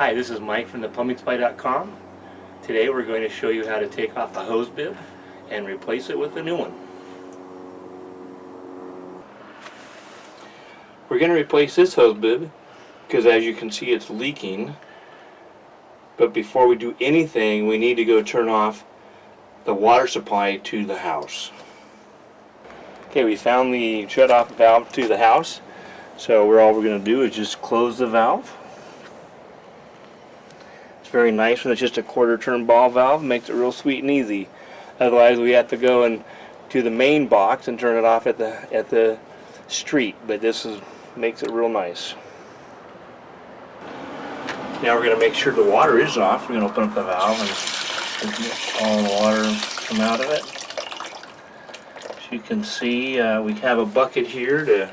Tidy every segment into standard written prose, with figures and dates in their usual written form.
Hi, this is Mike from the PlumbingSupply.com. Today we're going to show you how to take off a hose bib and replace it with a new one. We're going to replace this hose bib because, as you can see, it's leaking. But before we do anything, we need to go turn off the water supply to the house. Okay, we found the shut-off valve to the house. So all we're going to do is just close the valve. It's very nice when it's just a quarter-turn ball valve. Makes it real sweet and easy. Otherwise, we have to go and to the main box and turn it off at the street. But this makes it real nice. Now we're going to make sure the water is off. We're going to open up the valve and let all the water come out of it. As you can see, we have a bucket here to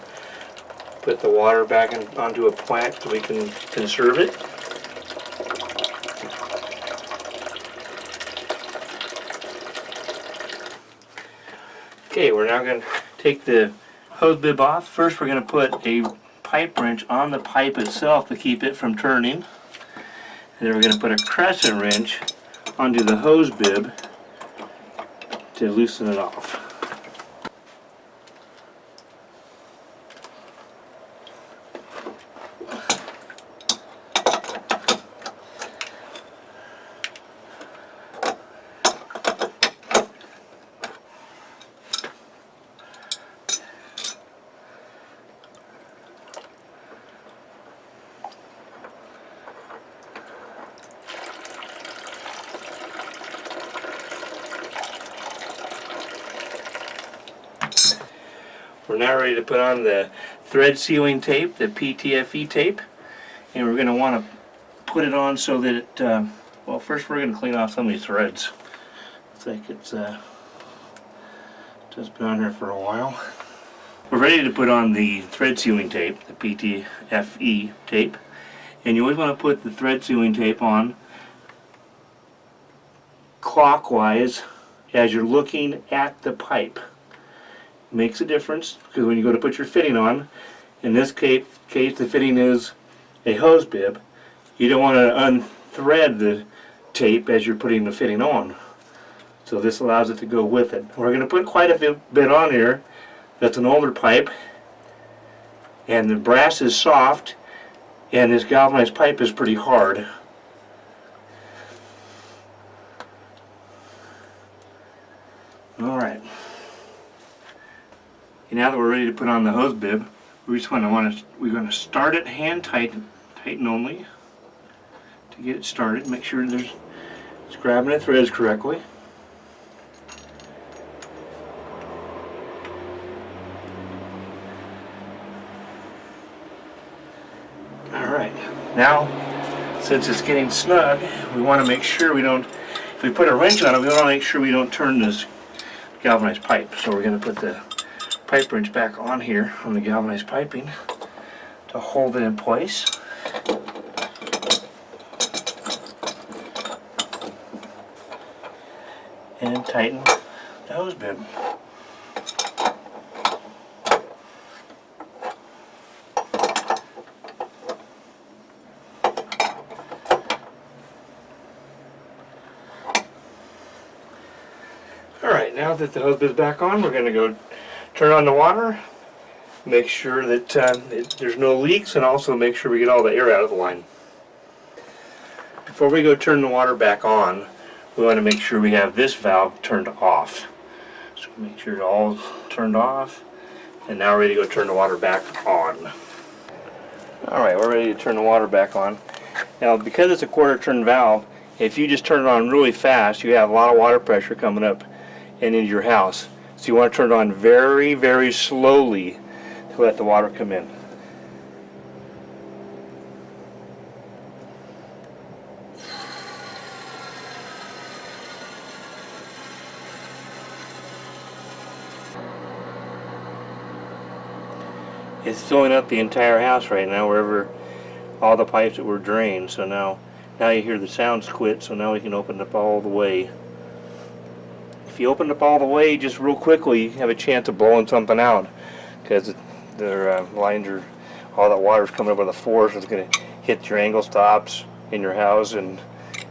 put the water back onto a plant so we can conserve it. Okay, we're now going to take the hose bib off. First, we're going to put a pipe wrench on the pipe itself to keep it from turning. And then we're going to put a crescent wrench onto the hose bib to loosen it off. We're now ready to put on the thread sealing tape, the PTFE tape, and we're going to want to put it on so that it, well, first we're going to clean off some of these threads. Looks like it's just been on here for a while. We're ready to put on the thread sealing tape, the PTFE tape, and you always want to put the thread sealing tape on clockwise as you're looking at the pipe. Makes a difference because when you go to put your fitting on, in this case the fitting is a hose bib, you don't want to unthread the tape as you're putting the fitting on. So this allows it to go with it. We're going to put quite a bit on here. That's an older pipe, and the brass is soft, and this galvanized pipe is pretty hard. Alright. Now that we're ready to put on the hose bib, we're going to start it hand tighten only to get it started. Make sure it's grabbing the threads correctly. Alright, now since it's getting snug, we want to make sure we don't, if we put a wrench on it, we want to make sure we don't turn this galvanized pipe. So we're going to put the pipe wrench back on here on the galvanized piping to hold it in place. And tighten the hose bib. Alright, now that the hose bib's back on, we're going to go turn on the water, make sure that there's no leaks, and also make sure we get all the air out of the line. Before we go turn the water back on, we want to make sure we have this valve turned off. So make sure it's all turned off, and now we're ready to go turn the water back on. Alright, we're ready to turn the water back on. Now, because it's a quarter-turn valve, if you just turn it on really fast, you have a lot of water pressure coming up and into your house. So you want to turn it on very, very slowly to let the water come in. It's filling up the entire house right now, wherever all the pipes that were drained. So now you hear the sounds quit, so now we can open it up all the way. If you open it up all the way just real quickly, you have a chance of blowing something out, because the lines are, all that water's coming up with the force. It's going to hit your angle stops, in your house, and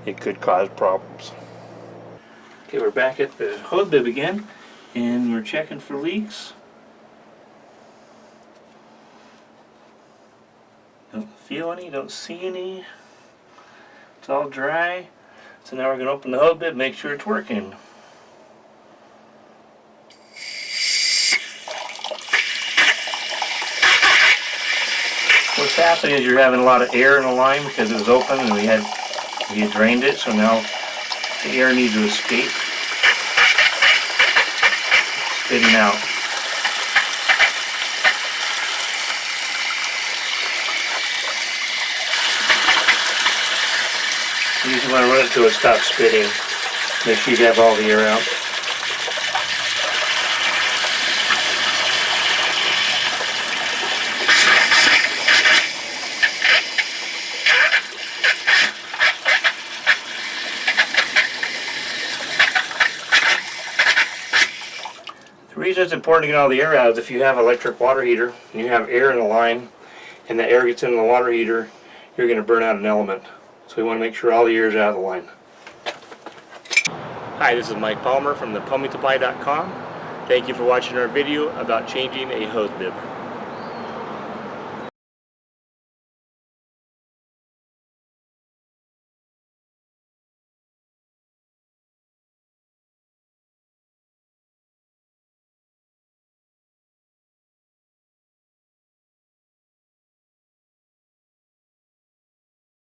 it could cause problems. Okay, we're back at the hose bib again, and we're checking for leaks. Don't feel any, don't see any. It's all dry. So now we're going to open the hose bib, make sure it's working. What's happening is you're having a lot of air in the line because it was open and we had drained it, so now the air needs to escape. Spitting out. You usually want to run it until it stops spitting. Make sure you have all the air out. The reason it's important to get all the air out is if you have an electric water heater and you have air in the line and the air gets into the water heater, you're going to burn out an element. So we want to make sure all the air is out of the line. Hi, this is Mike Palmer from the PlumbingSupply.com. Thank you for watching our video about changing a hose bib.